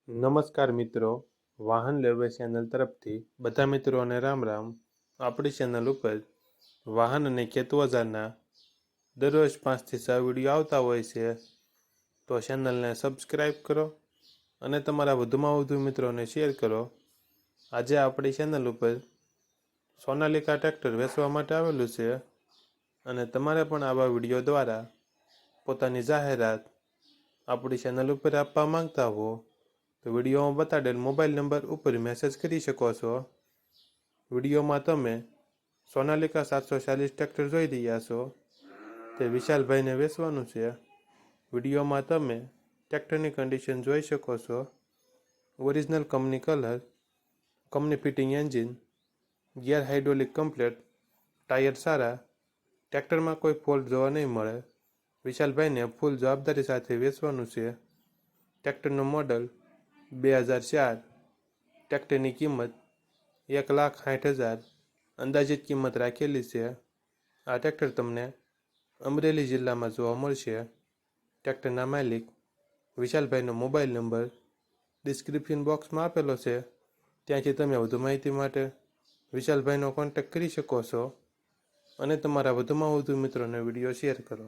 નમસ્કાર મિત્રો, વાહન લેવે ચેનલ તરફથી બધા મિત્રોને રામ રામ। આપણી ચેનલ ઉપર વાહન અને ખેત ઓજારના દરરોજ 5 થી 6 વિડીયો આવતા હોય છે, તો ચેનલને સબસ્ક્રાઈબ કરો અને તમારા વધુમાં વધુ મિત્રોને શેર કરો। આજે આપણી ચેનલ ઉપર સોનાલિકા ટ્રેક્ટર વેચવા માટે આવેલું છે અને તમારે પણ આવા વિડીયો દ્વારા પોતાની જાહેરાત આપણી ચેનલ ઉપર આપવા માંગતા હો તો વિડીયોમાં બતાડેલ મોબાઈલ નંબર ઉપર મેસેજ કરી શકો છો। વિડીયોમાં તમે સોનાલિકા 740 ટ્રેક્ટર જોઈ રહ્યા છો, તે વિશાલભાઈને વેચવાનું છે। વિડીયોમાં તમે ટ્રેક્ટરની કન્ડિશન જોઈ શકો છો। Original company colour, company fitting engine, gear hydraulic complete, tyre સારા, ટ્રેક્ટરમાં કોઈ ફોલ્ટ જોવા નહીં મળે। વિશાલભાઈને ફૂલ જવાબદારી સાથે વેચવાનું છે। ટ્રેક્ટરનું મોડલ 2004, ટ્રેક્ટરની કિંમત 1,60,000 અંદાજિત કિંમત રાખેલી છે। આ ટ્રેક્ટર તમને અમરેલી જિલ્લામાં જોવા મળશે। ટ્રેક્ટરના માલિક વિશાલભાઈનો મોબાઈલ નંબર ડિસ્ક્રિપ્શન બોક્સમાં આપેલો છે, ત્યાંથી તમે વધુ માહિતી માટે વિશાલભાઈનો કોન્ટેક્ટ કરી શકો છો અને તમારા વધુમાં વધુ મિત્રોને વિડીયો શેર કરો।